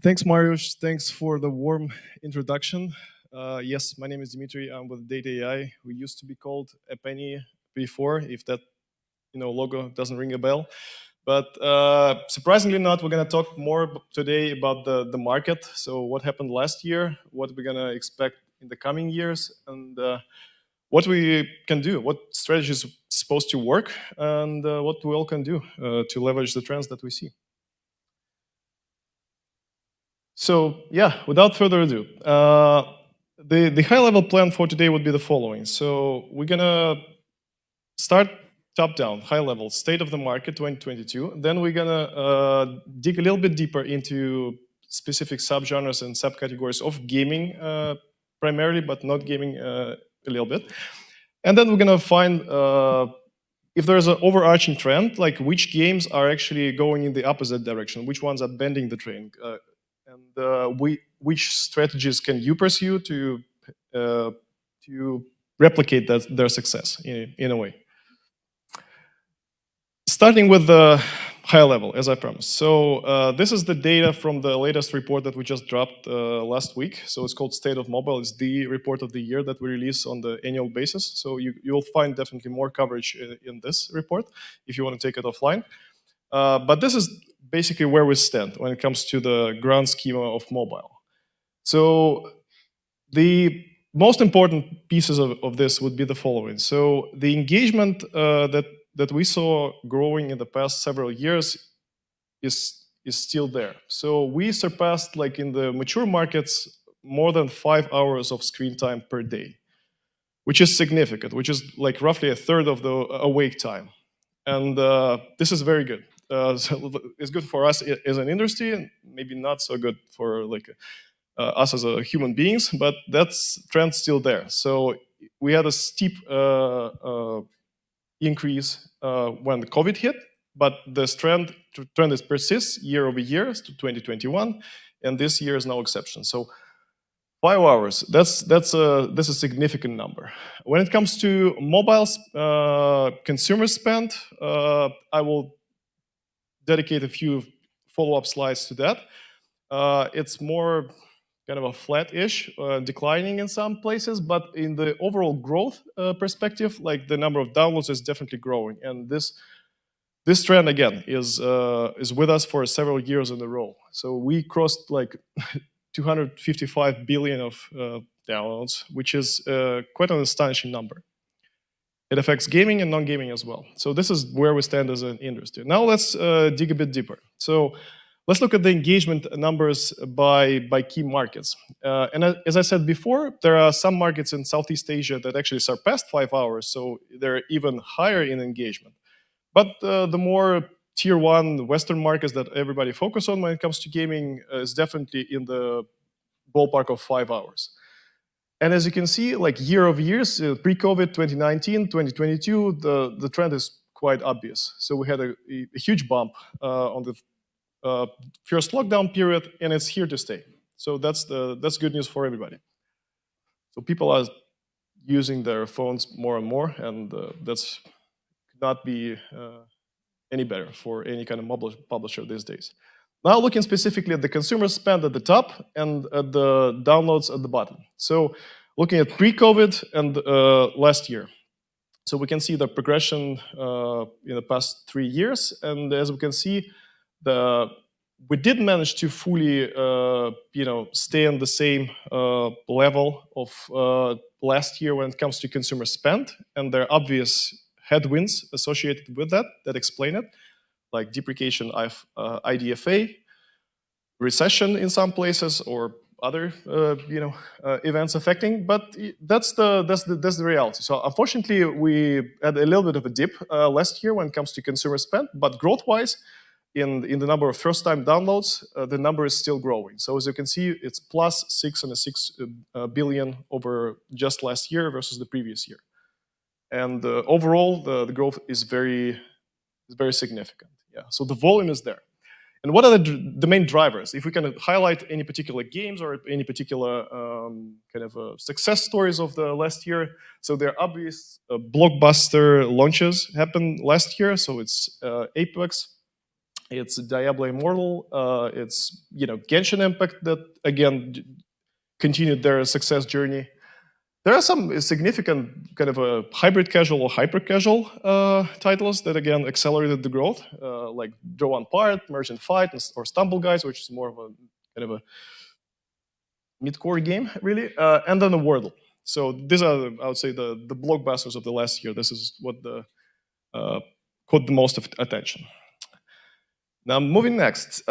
Thanks, Mariusz. Thanks for the warm introduction. Yes, my name is Dimitri. I'm with Data AI. We used to be called a penny before, if that logo doesn't ring a bell. But surprisingly not, we're going to talk more today about the market. So what happened last year, what we're going to expect in the coming years, and what we can do, what strategies supposed to work, and what we all can do to leverage the trends that we see. So yeah, without further ado, the high-level plan for today would be the following. So we're gonna start top-down, high-level, state of the market 2022. Then we're gonna dig a little bit deeper into specific subgenres and subcategories of gaming, primarily, but not gaming a little bit. And then we're gonna find if there's an overarching trend, like which games are actually going in the opposite direction, which ones are bending the train, and which strategies can you pursue uh, to replicate their success in a way. Starting with the high level, as I promised. So this is the data from the latest report that we just dropped last week. So it's called State of Mobile. It's the report of the year that we release on the annual basis. So you'll find definitely more coverage in this report if you want to take it offline. But this is basically where we stand when it comes to the grand schema of mobile. So the most important pieces of this would be the following. So the engagement that we saw growing in the past several years is still there. So we surpassed, like in the mature markets, more than 5 hours of screen time per day, which is significant, which is like roughly a third of the awake time. And this is very good. So it's good for us as an industry, and maybe not so good for like us as human beings, but that's trend still there. So we had a steep increase when the COVID hit, but this trend is persists year over year to 2021, and this year is no exception. So 5 hours, that's a significant number. When it comes to mobile consumer spend, I will dedicate a few follow-up slides to that. It's more kind of a flat-ish, declining in some places, but in the overall growth perspective, like the number of downloads is definitely growing, and this trend again is with us for several years in a row. So we crossed like 255 billion of downloads, which is quite an astonishing number. It affects gaming and non-gaming as well. So this is where we stand as an industry. Now let's dig a bit deeper. So let's look at the engagement numbers by key markets. And as I said before, there are some markets in Southeast Asia that actually surpassed 5 hours, so they're even higher in engagement. But the more tier one Western markets that everybody focus on when it comes to gaming is definitely in the ballpark of 5 hours. And as you can see, like year over years, pre-COVID, 2019, 2022, the trend is quite obvious. So we had a huge bump on the first lockdown period, and it's here to stay. So that's good news for everybody. So people are using their phones more and more, and that's could not be any better for any kind of publisher these days. Now looking specifically at the consumer spend at the top and at the downloads at the bottom. So looking at pre-COVID and last year. So we can see the progression in the past 3 years, and as we can see, we did manage to fully, stay on the same level of last year when it comes to consumer spend, and there are obvious headwinds associated with that explain it, like deprecation of IDFA, recession in some places, or other events affecting. But that's the reality. So unfortunately, we had a little bit of a dip last year when it comes to consumer spend, but growth-wise, in the number of first-time downloads, the number is still growing. So as you can see, it's plus 6 billion over just last year versus the previous year. And overall, the growth is very significant. Yeah. So the volume is there. And what are the main drivers? If we can highlight any particular games or any particular success stories of the last year, so there are obvious blockbuster launches happened last year. So it's Apex, It's Diablo Immortal. It's Genshin Impact that again continued their success journey. There are some significant kind of a hybrid casual or hyper casual titles that again accelerated the growth, like Draw One Part, Merchant Fight, or Stumble Guys, which is more of a kind of a mid-core game, really, and then the Wordle. So these are, I would say, the blockbusters of the last year. This is what caught the most of attention. Now, moving next, if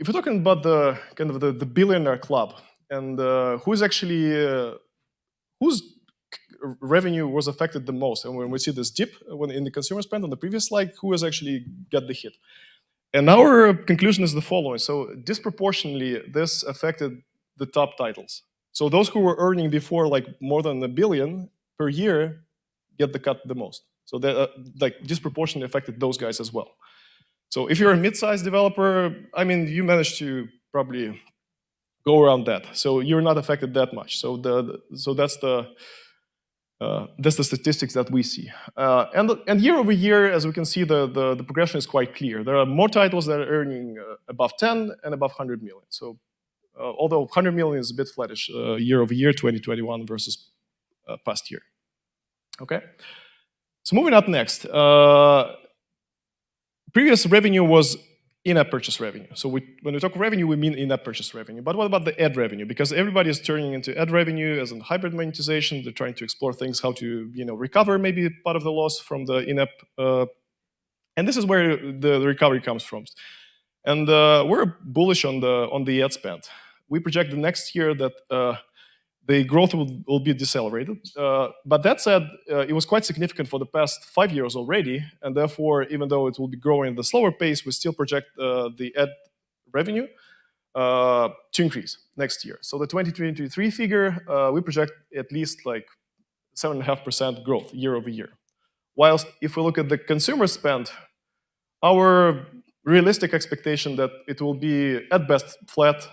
we're talking about the kind of the billionaire club and who's actually whose revenue was affected the most, and when we see this dip when in the consumer spend on the previous slide, who has actually got the hit? And our conclusion is the following: so disproportionately, this affected the top titles. So those who were earning before like more than $1 billion per year get the cut the most. So that like disproportionately affected those guys as well. So if you're a mid-sized developer, I mean, you managed to probably go around that. So you're not affected that much. So that's the statistics that we see. And year over year, as we can see, the progression is quite clear. There are more titles that are earning above 10 and above 100 million. So although 100 million is a bit flattish year over year, 2021 versus past year. Okay. So moving up next. Previous revenue was in-app purchase revenue. So when we talk revenue, we mean in-app purchase revenue. But what about the ad revenue? Because everybody is turning into ad revenue as a hybrid monetization. They're trying to explore things, how to recover maybe part of the loss from the in-app. And this is where the recovery comes from. And we're bullish on the ad spend. We project the next year that the growth will be decelerated. But that said, it was quite significant for the past 5 years already, and therefore, even though it will be growing at a slower pace, we still project the ad revenue to increase next year. So the 2023 figure, we project at least like 7.5% growth year over year. Whilst if we look at the consumer spend, our realistic expectation that it will be at best flat,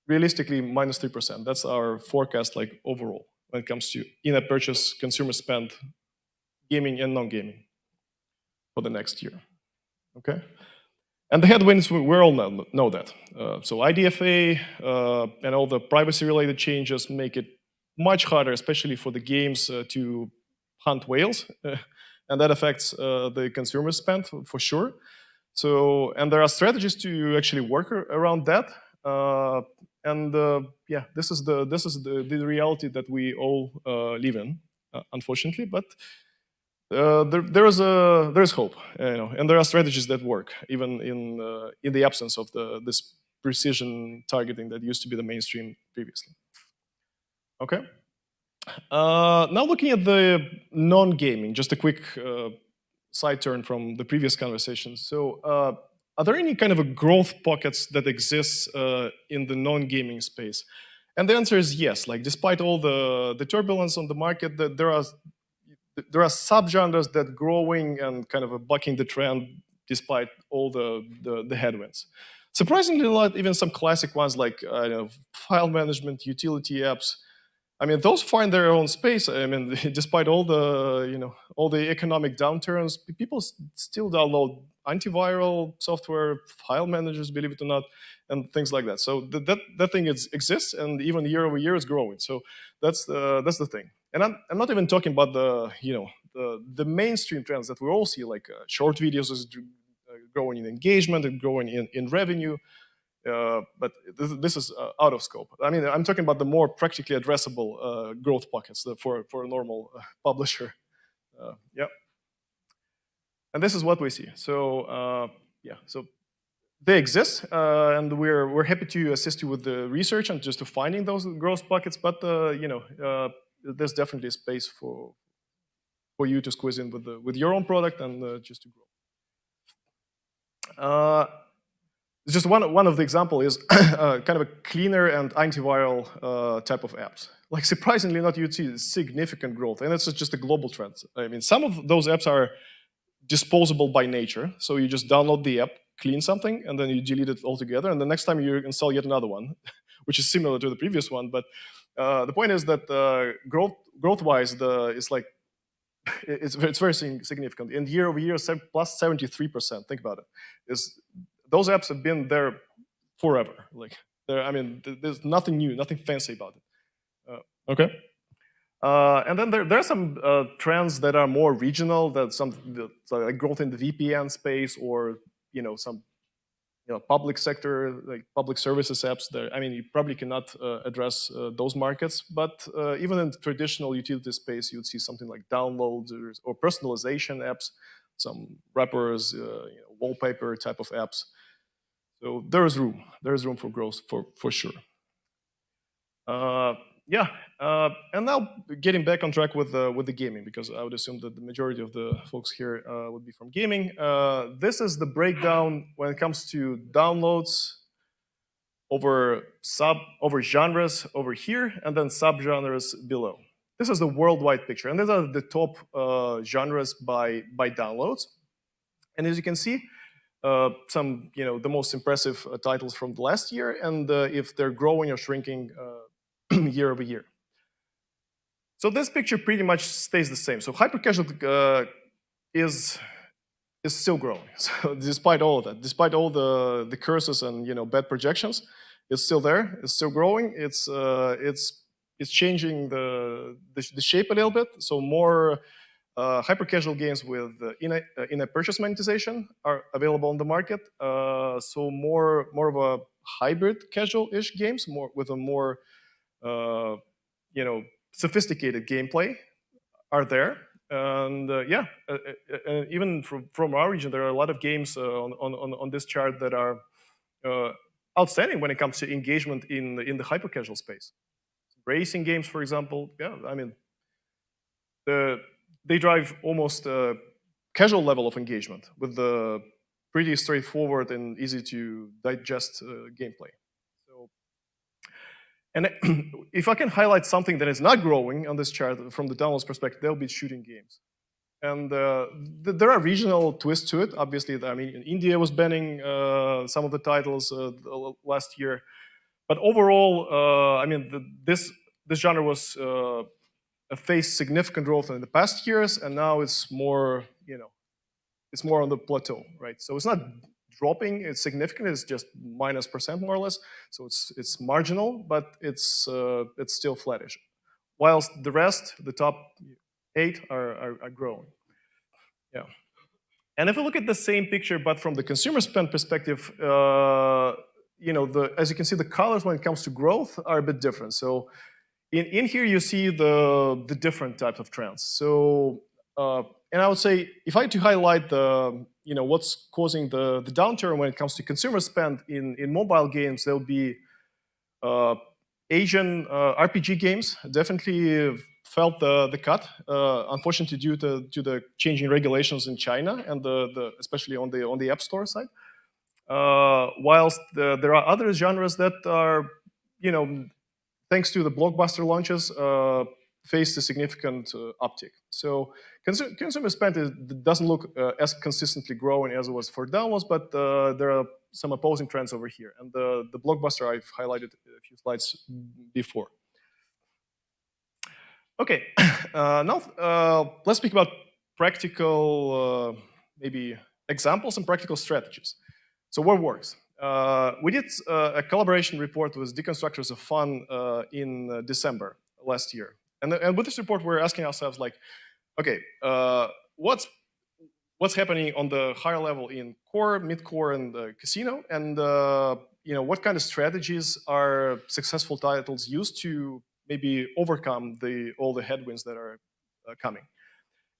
realistically minus 3%. That's our forecast, like overall, when it comes to in-app purchase, consumer spend, gaming and non-gaming for the next year. Okay, and the headwinds we all know that. So IDFA and all the privacy-related changes make it much harder, especially for the games, to hunt whales, and that affects the consumer spend for sure. So, and there are strategies to actually work around that. Yeah, this is the reality that we all live in, unfortunately. But there is hope, and there are strategies that work even in the absence of this precision targeting that used to be the mainstream previously. Okay. Now looking at the non-gaming, just a quick side turn from the previous conversation. So. Are there any kind of a growth pockets that exist in the non-gaming space? And the answer is yes. Like despite all the turbulence on the market, there are subgenres that growing and kind of bucking the trend despite all the headwinds. Surprisingly, a lot, even some classic ones like file management, utility apps. I mean, those find their own space. I mean, despite all the economic downturns, people still download antiviral software, file managers, believe it or not, and things like that. So that thing exists, and even year over year is growing. So that's the thing. And I'm not even talking about the mainstream trends that we all see, like short videos is growing in engagement and growing in revenue. But this is out of scope. I mean, I'm talking about the more practically addressable growth pockets for a normal publisher. Yeah. And this is what we see. So yeah, so they exist, and we're happy to assist you with the research and just to finding those growth pockets. But there's definitely space for you to squeeze in with your own product and just to grow. Just one of the example is kind of a cleaner and antiviral type of apps. Like surprisingly not, you'd see significant growth, and it's just a global trend. I mean, some of those apps are disposable by nature, so you just download the app, clean something, and then you delete it altogether, and the next time you install yet another one, which is similar to the previous one. But the point is that growth-wise, it's like it's very significant. And year over year, plus 73%. Think about it. Is those apps have been there forever. Like, I mean, there's nothing new, nothing fancy about it. Okay. And then there are some trends that are more regional. That some like growth in the VPN space, or some public sector, like public services apps. There, I mean, you probably cannot address those markets, but even in the traditional utility space, you'd see something like downloads or personalization apps, some wrappers, wallpaper type of apps. So there is room. There is room for growth for sure. Yeah, and now getting back on track with the gaming, because I would assume that the majority of the folks here would be from gaming. This is the breakdown when it comes to downloads over genres over here, and then subgenres below. This is the worldwide picture, and these are the top genres by downloads. And as you can see, some the most impressive titles from the last year, and if they're growing or shrinking year over year. So this picture pretty much stays the same. So hyper casual is still growing. So despite all of that, despite all the curses and bad projections, it's still there. It's still growing. It's changing the shape a little bit. So more hyper casual games with in-app purchase monetization are available on the market. So more of a hybrid casual-ish games, more with a more sophisticated gameplay are there. And even from our region, there are a lot of games on this chart that are outstanding when it comes to engagement in the hyper casual space. Racing games, for example, yeah, I mean, they drive almost a casual level of engagement with the pretty straightforward and easy to digest gameplay. So, and if I can highlight something that is not growing on this chart from the downloads perspective, they'll be shooting games. And there are regional twists to it. Obviously, I mean, India was banning some of the titles last year, but overall, I mean, this genre was faced significant growth in the past years, and now it's more, it's more on the plateau, right? So it's not dropping; it's significant. It's just -% more or less. So it's marginal, but it's still flattish. Whilst the rest, the top 8, are growing. Yeah. And if we look at the same picture, but from the consumer spend perspective, as you can see, the colors when it comes to growth are a bit different. So in here you see the different types of trends. So and I would say if I had to highlight what's causing the downturn when it comes to consumer spend in mobile games, there'll be Asian RPG games definitely felt the cut, unfortunately due to the changing regulations in China and especially on the App Store side. Whilst there are other genres that are, thanks to the blockbuster launches, faced a significant uptick. So consumer spend doesn't look as consistently growing as it was for downloads, but there are some opposing trends over here. And the blockbuster I've highlighted a few slides before. Okay, now let's speak about practical, maybe examples and practical strategies. So what works? We did a collaboration report with Deconstructors of Fun in December last year. And with this report, we're asking ourselves, like, okay, what's happening on the higher level in core, mid-core, and casino, and what kind of strategies are successful titles used to maybe overcome all the headwinds that are coming.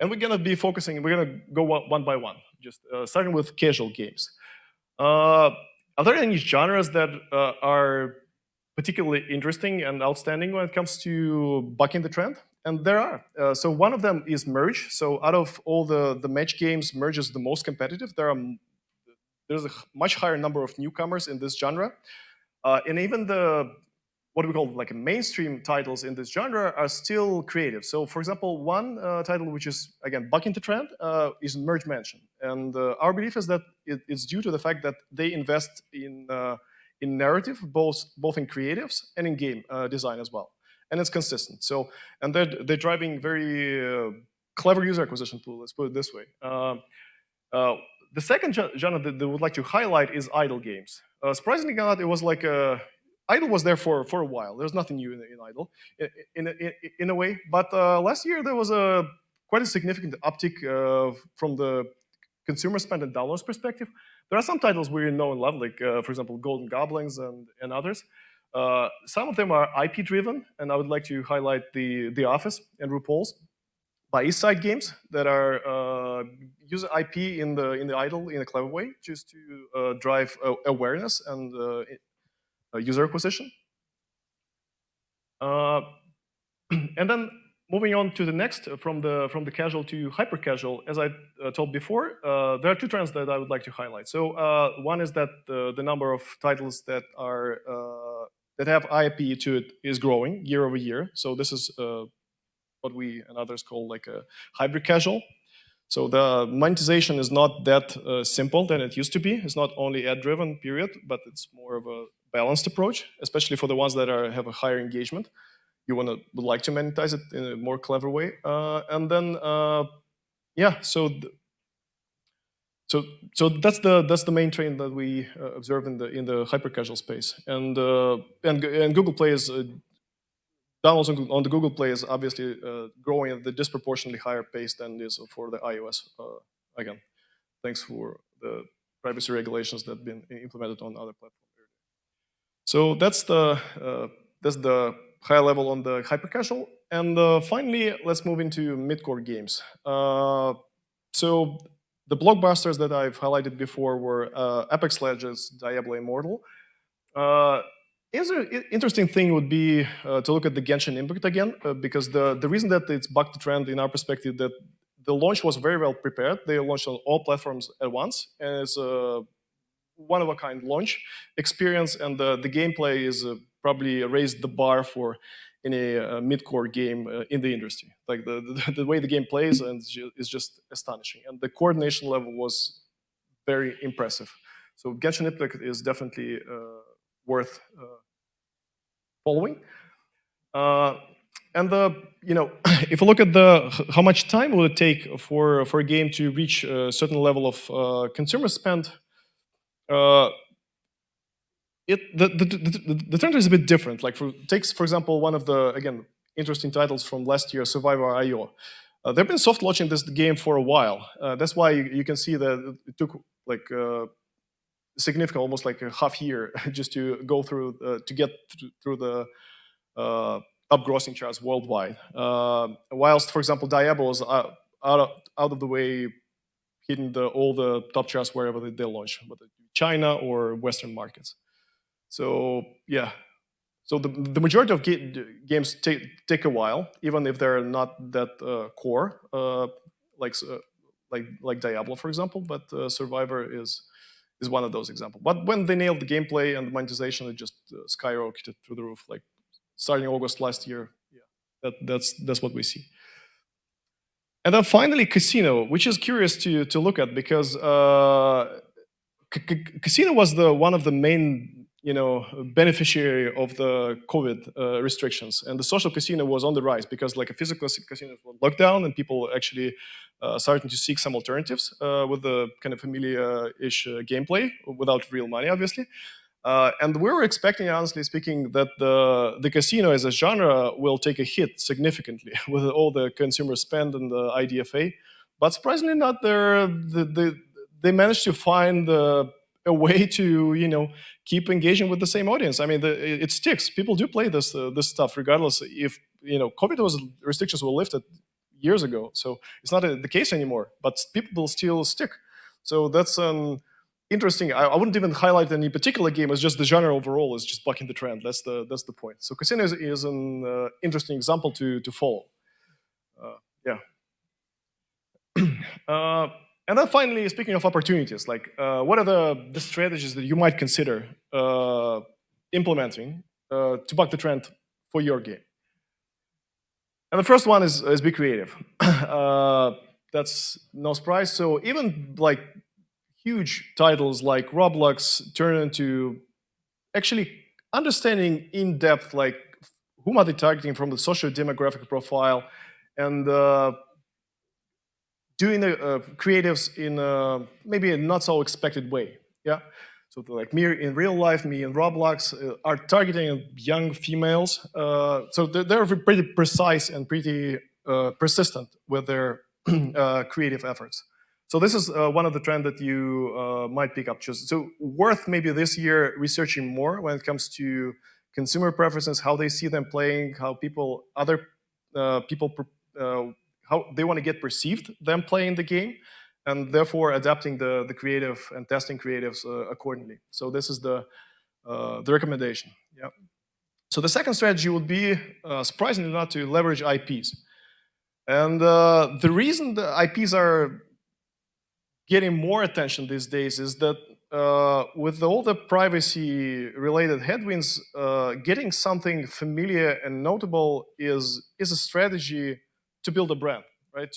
And we're gonna be focusing. We're gonna go one by one, just starting with casual games. Are there any genres that are particularly interesting and outstanding when it comes to bucking the trend? And there are. So one of them is Merge. So out of all the match games, Merge is the most competitive. There's a much higher number of newcomers in this genre. And even what we call like mainstream titles in this genre are still creative. So for example, one title which is, again, bucking the trend is Merge Mansion. And our belief is that it's due to the fact that they invest in narrative, both in creatives and in game design as well. And it's consistent. So, and they're driving very clever user acquisition tool. Let's put it this way. Uh, the second genre that I would like to highlight is idle games. Surprisingly enough, it was like idle was there for a while. There's nothing new in idle, in a way. But last year there was a quite a significant uptick from the consumer spend and downloads perspective. There are some titles we know and love, like for example, Golden Goblins and others. Some of them are IP driven, and I would like to highlight The Office and RuPaul's by East Side Games that are use IP in the idle in a clever way, just to drive awareness and user acquisition. Uh, and then moving on to the next, from the casual to hyper casual, as I told before, there are two trends that I would like to highlight. So one is that the number of titles that have IP to it is growing year over year. So this is what we and others call like a hybrid casual. So the monetization is not that simple than it used to be. It's not only ad driven, period, but it's more of a balanced approach, especially for the ones that have a higher engagement. You would like to monetize it in a more clever way, and then yeah. So that's the main trend that we observe in the hyper casual space, and Google Play is downloads on the Google Play is obviously growing at the disproportionately higher pace than it is for the iOS. Again, thanks for the privacy regulations that have been implemented on other platforms. So that's the high level on the hyper casual. And finally, let's move into mid-core games. So the blockbusters that I've highlighted before were Apex Legends, Diablo Immortal. Interesting thing would be to look at the Genshin Impact again, because the reason that it's bucked the trend in our perspective that the launch was very well prepared. They launched on all platforms at once, and it's a one-of-a-kind launch experience, and the gameplay is probably raised the bar for any mid-core game in the industry. Like the way the game plays and is just astonishing, and the coordination level was very impressive. So Genshin Impact is definitely worth following. And if you look at how much time will it take for a game to reach a certain level of consumer spend, the trend is a bit different. Like takes for example one of the again interesting titles from last year, Survivor.io. They've been soft launching this game for a while. That's why you can see that it took like significant, almost like a half year, just to go through to get through the up grossing charts worldwide. Whilst, for example, Diablo was out of the way, hitting all the top charts wherever they launch, whether it be China or Western markets. So yeah, so the majority of games take a while, even if they're not that core, like Diablo, for example. But Survivor is one of those examples. But when they nailed the gameplay and the monetization, it just skyrocketed through the roof. Like starting August last year, yeah, that's what we see. And then finally, Casino, which is curious to look at because Casino was one of the main beneficiary of the COVID restrictions, and the social casino was on the rise because like a physical casino was locked down, and people actually starting to seek some alternatives with the kind of familiar-ish gameplay without real money, obviously. And we were expecting, honestly speaking, that the casino as a genre will take a hit significantly with all the consumer spend and the IDFA. But surprisingly not, they managed to find a way to keep engaging with the same audience. I mean, it sticks. People do play this stuff regardless if COVID restrictions were lifted years ago. So it's not the case anymore. But people still stick. So that's interesting. I wouldn't even highlight any particular game. It's just the genre overall is just bucking the trend. That's the point. So Casino is an interesting example to follow. Yeah. And then finally, speaking of opportunities, like what are the strategies that you might consider implementing to buck the trend for your game? And the first one is be creative. That's no surprise. So even like huge titles like Roblox turn into actually understanding in depth, like whom are they targeting from the social demographic profile, and doing creatives in maybe a not so expected way. Yeah. So like me in real life, me in Roblox are targeting young females. So they're pretty precise and pretty persistent with their creative efforts. So this is one of the trends that you might pick up. Just so worth maybe this year researching more when it comes to consumer preferences, how they see them playing, how people, other people, how they want to get perceived them playing the game, and therefore adapting the creative and testing creatives accordingly. So this is the recommendation. Yeah. So the second strategy would be, surprisingly not, to leverage IPs. And the reason the IPs are getting more attention these days is that with all the privacy-related headwinds, getting something familiar and notable is a strategy to build a brand, right?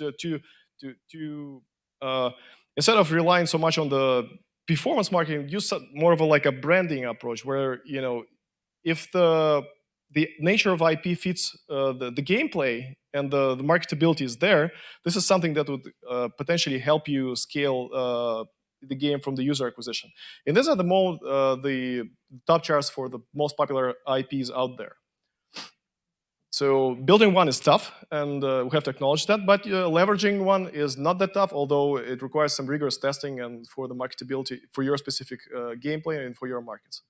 Instead of relying so much on the performance marketing, use more of a like a branding approach, where if the nature of IP fits the gameplay and the marketability is there, this is something that would potentially help you scale the game from the user acquisition. And these are the top charts for the most popular IPs out there. So building one is tough, and we have to acknowledge that. But leveraging one is not that tough, although it requires some rigorous testing and for the marketability for your specific gameplay and for your markets,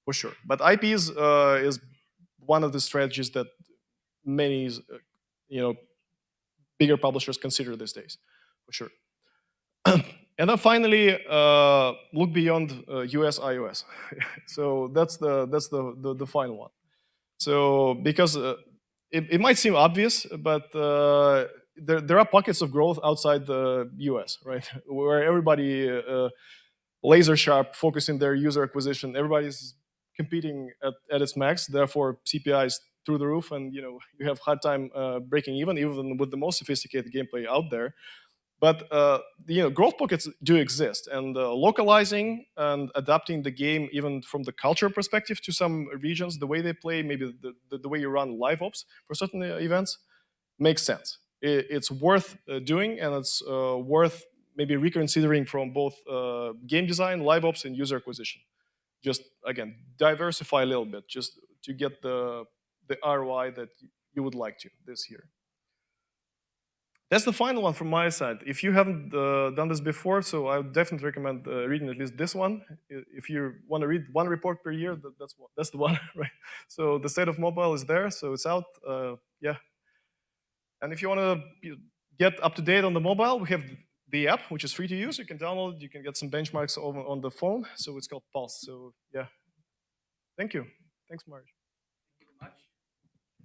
for sure. But IPs is one of the strategies that many bigger publishers consider these days, for sure. And then finally, look beyond US iOS. So that's the final one. So because it might seem obvious, but there are pockets of growth outside the US, right, where everybody laser sharp, focusing their user acquisition. Everybody's competing at its max. Therefore, CPI is through the roof, and you have hard time breaking even with the most sophisticated gameplay out there. But growth pockets do exist, and localizing and adapting the game, even from the culture perspective, to some regions, the way they play, maybe the way you run live ops for certain events, makes sense. It's worth doing, and it's worth maybe reconsidering from both game design, live ops, and user acquisition. Just again, diversify a little bit, just to get the ROI that you would like to this year. That's the final one from my side. If you haven't done this before, so I would definitely recommend reading at least this one. If you want to read one report per year, that's the one, right? So the state of mobile is there, so it's out. Yeah. And if you want to get up to date on the mobile, we have the app, which is free to use. You can download. You can get some benchmarks on the phone. So it's called Pulse. So yeah. Thank you. Thanks, Marge.